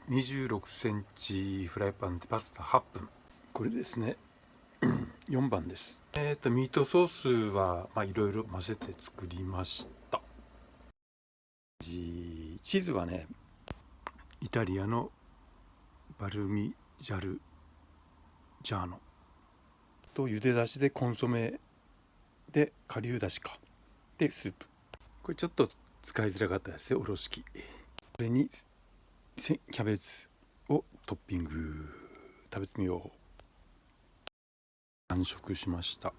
26センチフライパンでパスタ8分。これですね。4番です。ミートソースはいろいろ混ぜて作りました。チーズはね、イタリアのバルミジャルジャーノと茹で出しでコンソメで顆粒だしかでスープ。これちょっと使いづらかったですよ、おろし器。これにキャベツをトッピング。食べてみよう。完食しました。